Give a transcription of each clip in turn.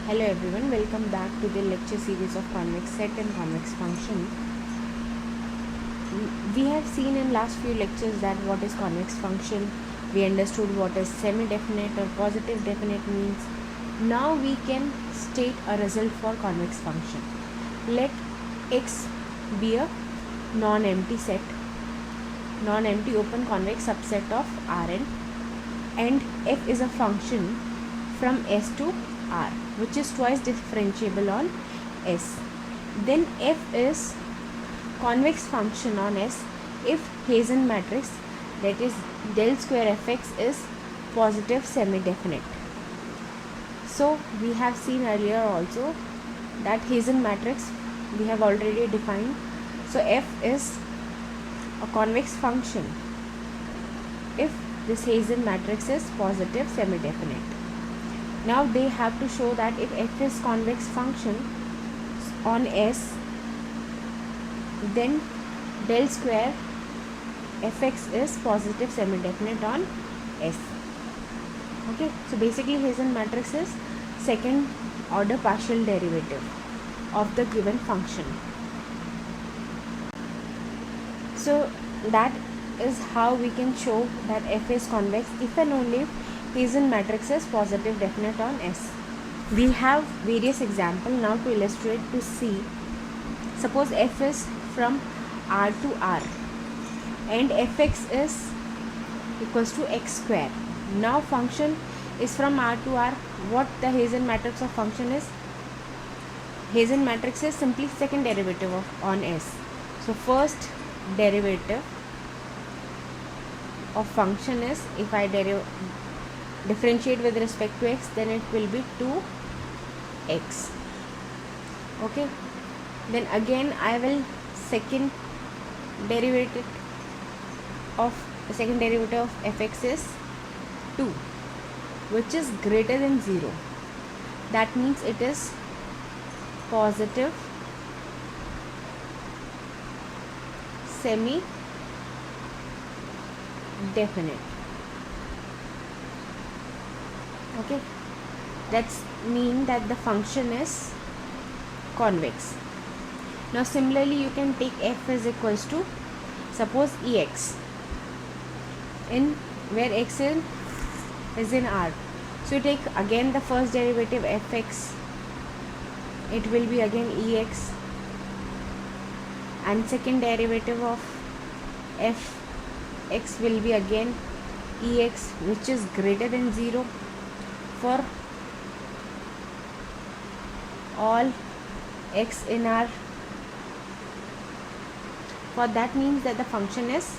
Hello everyone, welcome back to the lecture series of convex set and convex function. We have seen in last few lectures that what is convex function. We understood what is semi-definite or positive definite means. Now we can state a result for convex function. Let X be a non-empty set, non-empty open convex subset of Rn, and f is a function from S to R, which is twice differentiable on S. Then f is convex function on S if Hazen matrix, that is del square fx, is positive semi-definite. So we have seen earlier also that Hazen matrix we have already defined. So f is a convex function if this Hazen matrix is positive semi-definite. Now they have to show that if f is convex function on S, then del square fx is positive semi-definite on S. Okay, so basically Hazen matrix is second order partial derivative of the given function. So that is how we can show that f is convex if and only if Hazen matrix is positive definite on S. We have various examples now to illustrate to see. Suppose f is from R to R and fx is equals to x square. Now function is from R to R. What the Hazen matrix of function is? Hazen matrix is simply second derivative of on S. So first derivative of function is, if I differentiate with respect to x, then it will be 2x. Okay, then again I will second derivative of fx is 2, which is greater than 0. That means it is positive semi definite. Okay, that's mean that the function is convex. Now similarly you can take f is equals to, suppose ex, in where x is in R. So you take again the first derivative fx, it will be again ex, and second derivative of fx will be again ex, which is greater than 0 for all x in R. For that means that the function is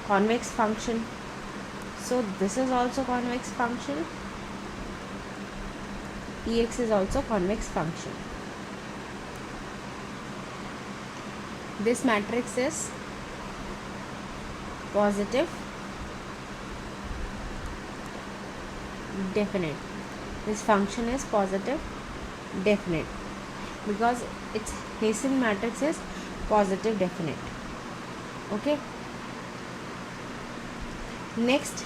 convex function. So this is also convex function. Ex is also convex function. This matrix is positive definite. This function is positive definite because its Hazen matrix is positive definite. Okay, next,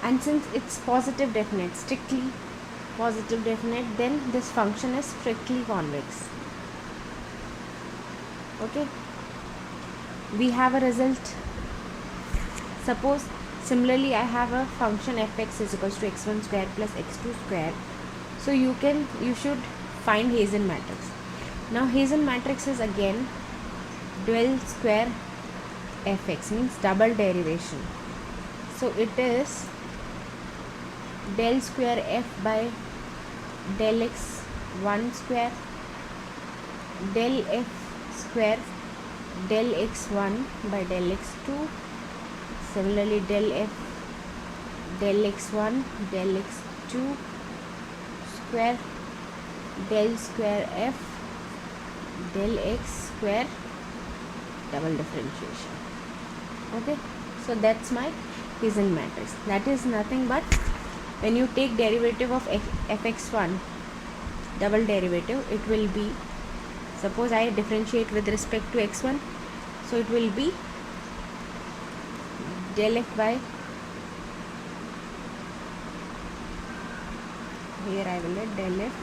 and since it's positive definite, strictly positive definite, then this function is strictly convex. Okay, we have a result. Suppose similarly I have a function fx is equals to x1 square plus x2 square. So you should find Hazen matrix. Now Hazen matrix is again del square fx, means double derivation. So it is del square f by del x1 square del f square del x1 by del x2, similarly del f del x1 del x2 square del square f del x square double differentiation. Okay, so that's my Hazen matrix. That is nothing but when you take derivative of fx1 double derivative, it will be, suppose I differentiate with respect to x1, so it will be del f by here I will get del f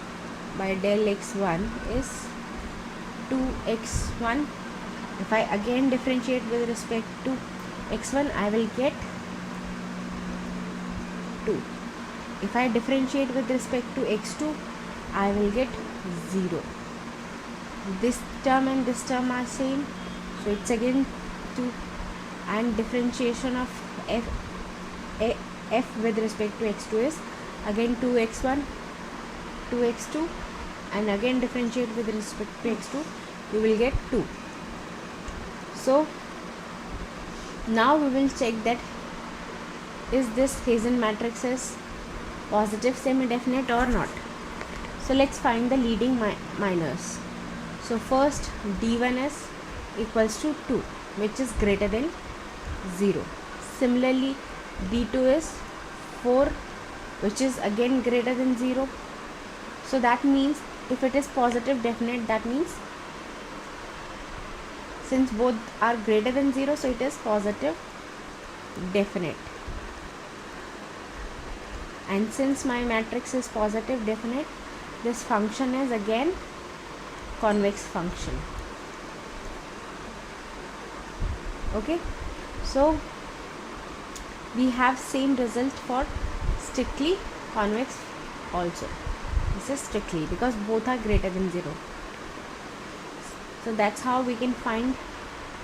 by del x1 is 2x1. If I again differentiate with respect to x1, I will get 2. If I differentiate with respect to x2, I will get 0. This term and this term are same, so it's again 2, and differentiation of f with respect to x2 is again 2x1, 2x2, and again differentiate with respect to x2, you will get 2. So now we will check that is this Hazen matrix is positive semi-definite or not. So let's find the leading minors. So first d1 is equals to 2, which is greater than 0. Similarly d2 is 4, which is again greater than 0. So that means if it is positive definite, that means since both are greater than 0, so it is positive definite. And since my matrix is positive definite, this function is again convex function. Okay, so we have same result for strictly convex also. This is strictly because both are greater than 0. So that's how we can find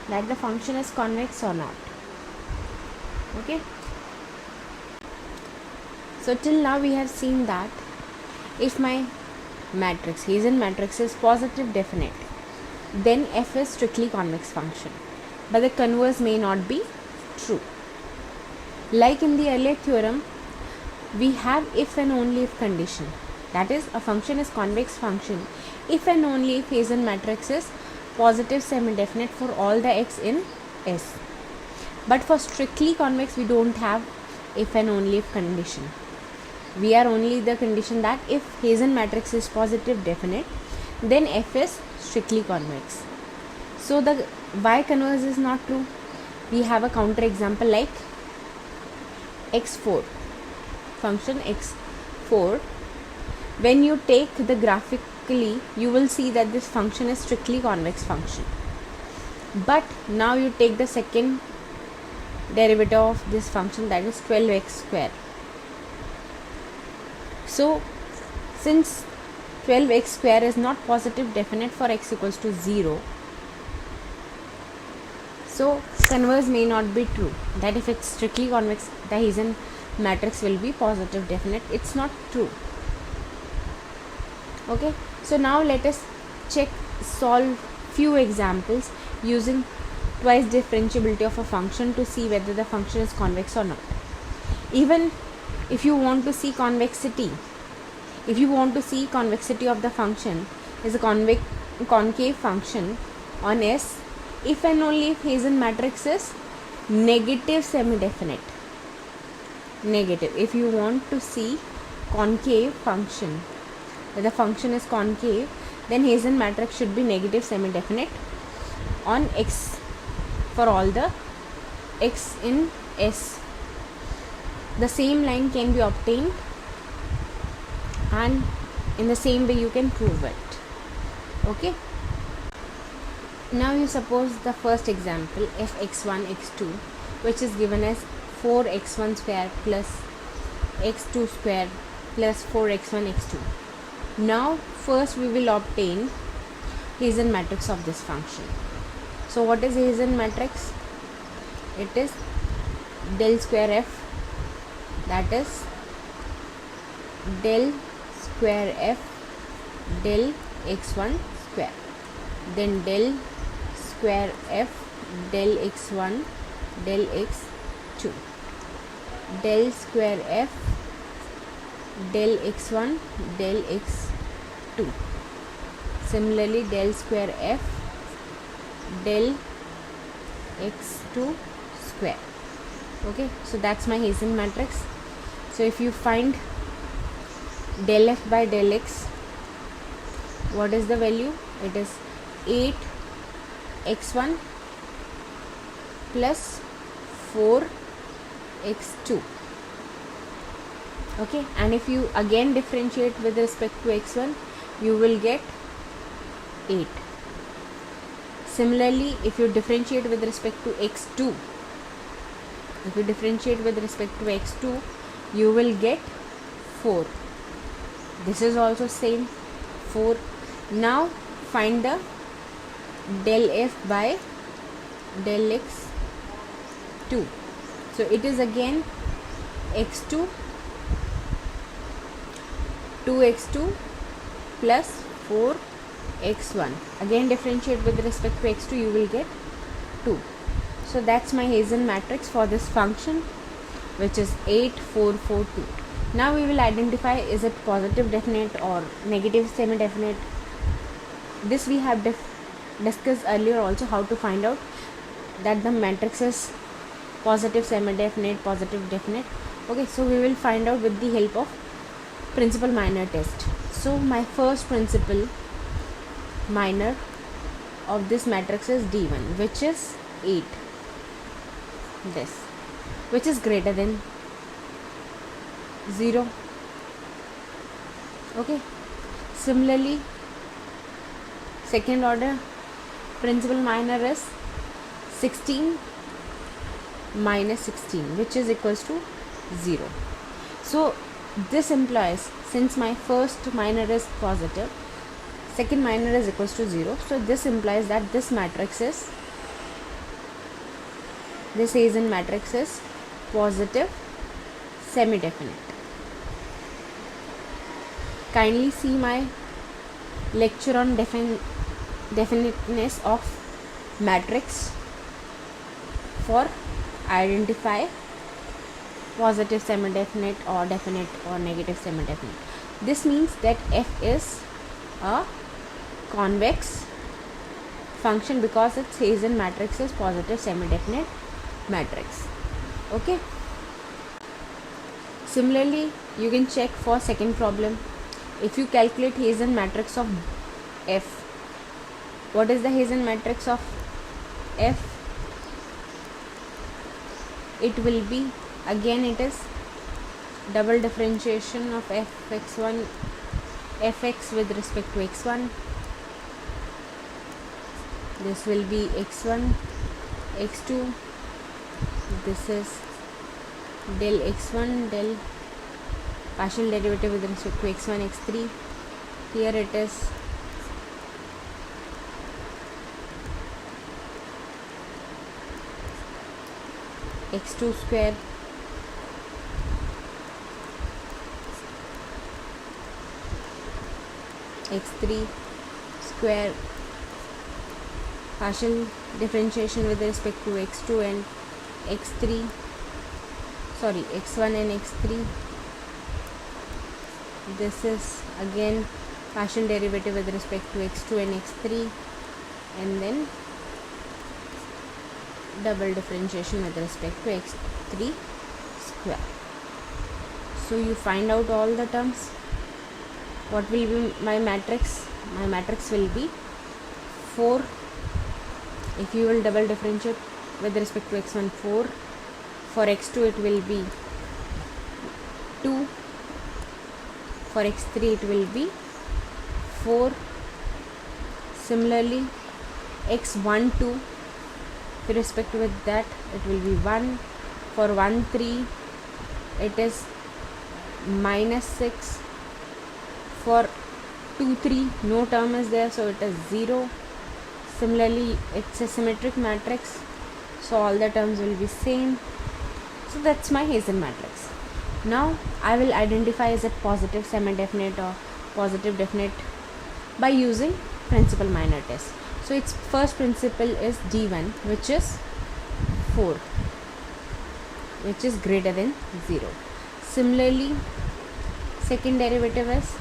that the function is convex or not. Okay, so till now we have seen that if my matrix, Hazen matrix, is positive definite, then f is strictly convex function, but the converse may not be true. Like in the earlier theorem, we have if and only if condition, that is a function is convex function if and only if Hazen matrix is positive semi-definite for all the x in S. But for strictly convex, we don't have if and only if condition. We are only the condition that if Hazen matrix is positive definite, then f is strictly convex. So the y converse is not true. We have a counter example like x4, function x4. When you take the graphically, you will see that this function is strictly convex function. But now you take the second derivative of this function, that is 12x square. So since 12x square is not positive definite for x equals to 0, so converse may not be true, that if it's strictly convex, the Hazen matrix will be positive definite. It's not true. Okay, so now let us solve few examples using twice differentiability of a function to see whether the function is convex or not. Even if you want to see convexity, of the function is a concave function on S, if and only if Hazen matrix is negative semi-definite. Negative. If you want to see concave function, that the function is concave, then Hazen matrix should be negative semi-definite on X for all the X in S. The same line can be obtained, and in the same way you can prove it. Okay, now you suppose the first example f(x1, x2), which is given as 4x1 square plus x2 square plus 4x1, x2. Now first we will obtain Hazen matrix of this function. So what is Hazen matrix? It is del square f, that is del square f del x1 square, then del square f del x1 del x2, del square f del x1 del x2, similarly del square f del x2 square. Okay, so that's my Hazen matrix. So if you find del f by del x, what is the value? It is 8x1 plus 4x2. Okay, and if you again differentiate with respect to x1, you will get 8. Similarly, if you differentiate with respect to x2, you will get 4. This is also same, 4. Now find the del f by del x2. So it is again x2, 2x2 plus 4x1. Again differentiate with respect to x2, you will get 2. So that's my Hazen matrix for this function, which is 8, 4, 4, 2. Now we will identify, is it positive definite or negative semi-definite. This we have discussed earlier also, how to find out that the matrix is positive semi-definite, positive definite. Okay, so we will find out with the help of principal minor test. So my first principal minor of this matrix is D1, which is 8. This, which is greater than 0. Okay, similarly second order principal minor is 16 minus 16, which is equals to 0. So this implies, since my first minor is positive, second minor is equals to 0, so this implies that this Hazen matrix is positive semi-definite. Kindly see my lecture on definiteness of matrix for identify positive semi-definite or definite or negative semi-definite. This means that f is a convex function because its Hazen matrix is positive semi-definite matrix. Okay. Similarly, you can check for second problem. If you calculate Hazen matrix of f, what is the Hazen matrix of f? It will be, again it is double differentiation of fx1 fx with respect to x1. This will be x1 x2. This is del x1 del partial derivative with respect to x1 x3. Here it is x2 square x3 square, partial differentiation with respect to x2 and x3, sorry, x1 and x3. This is again partial derivative with respect to x2 and x3, and then double differentiation with respect to x3 square. So you find out all the terms. What will be my matrix? My matrix will be 4. If you will double differentiate with respect to x1, 4. For x2 it will be 2. For x3 it will be 4. Similarly, x1, 2, with respect with that it will be 1. For 1, 3 it is minus 6. For 2, 3 no term is there, so it is 0. Similarly, it's a symmetric matrix, so all the terms will be same. So that's my Hazen matrix. Now I will identify is it positive semi-definite or positive definite by using principal minor test. So its first principle is D1, which is 4, which is greater than 0. Similarly, second derivative is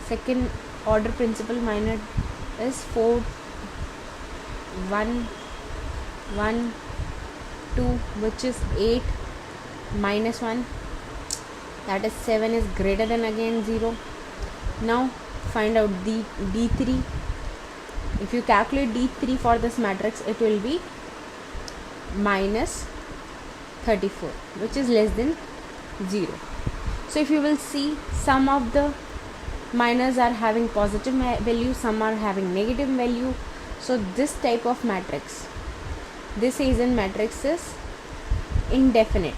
second order principal minor is 4, 1, 1, 2, which is 8 minus 1, that is 7, is greater than again 0. Now find out D3. If you calculate D3 for this matrix, it will be minus 34, which is less than 0. So if you will see, some of the minors are having positive value, some are having negative value. So this type of matrix, this Hazen matrix is indefinite.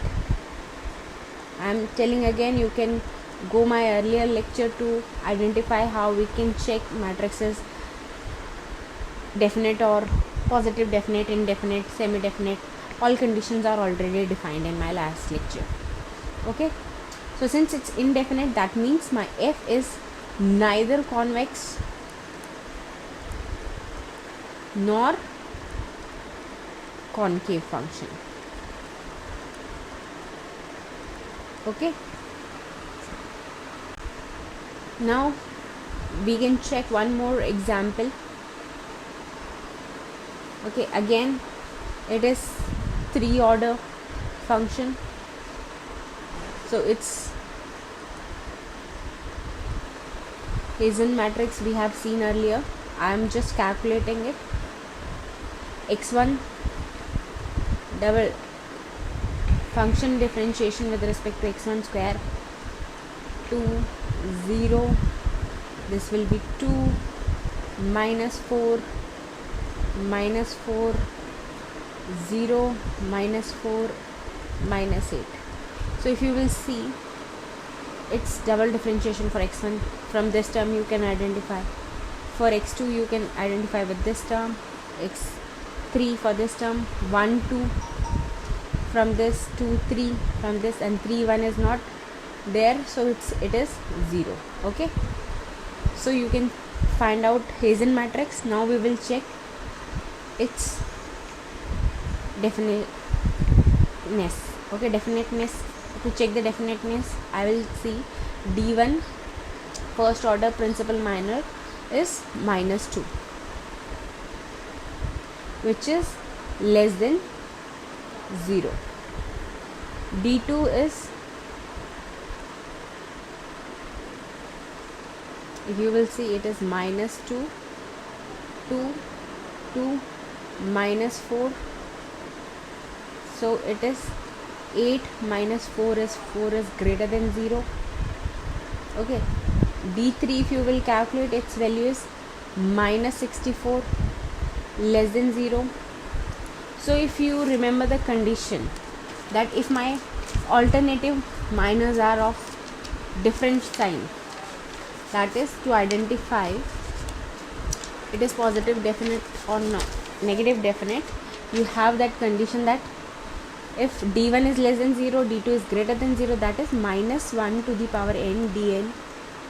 I am telling again, you can go my earlier lecture to identify how we can check matrices definite or positive, definite, indefinite, semi-definite. All conditions are already defined in my last lecture. Okay, so since it's indefinite, that means my f is neither convex nor concave function. Okay, now we can check one more example. Okay, again it is 3 order function, so it's Hazen matrix we have seen earlier. I am just calculating it. x1 double function differentiation with respect to x1 square 2 0, this will be 2 minus 4 minus 4 0 minus 4 minus 8. So if you will see, it's double differentiation for x1. From this term you can identify. For x2 you can identify with this term, x3 for this term, 1 2 from this, 2 3 from this, and 3 1 is not there, so it is 0. Okay, so you can find out Hazen matrix. Now we will check its definiteness. Okay, definiteness. To check the definiteness, I will see D1 first order principal minor is -2, which is less than 0. D2 is, if you will see, it is -2, 2 2 minus 4, so it is 8 minus 4 is greater than 0. Okay, D3 if you will calculate, its value is -64, less than 0. So if you remember the condition that if my alternative minors are of different sign, that is to identify it is positive definite or negative definite, you have that condition that if D1 is less than 0, D2 is greater than 0, that is -1 to the power n dn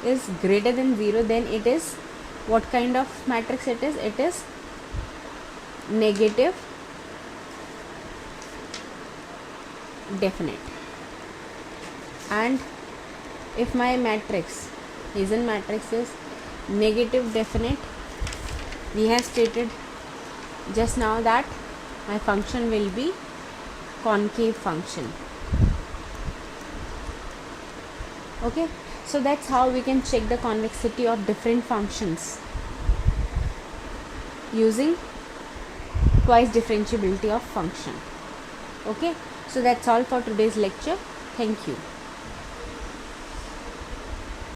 is greater than 0, then it is, what kind of matrix it is? It is negative definite. And if my matrix, Hazen matrix, is negative definite, we have stated just now that my function will be concave function. Okay, so that's how we can check the convexity of different functions using twice differentiability of function. Okay, so that's all for today's lecture. Thank you.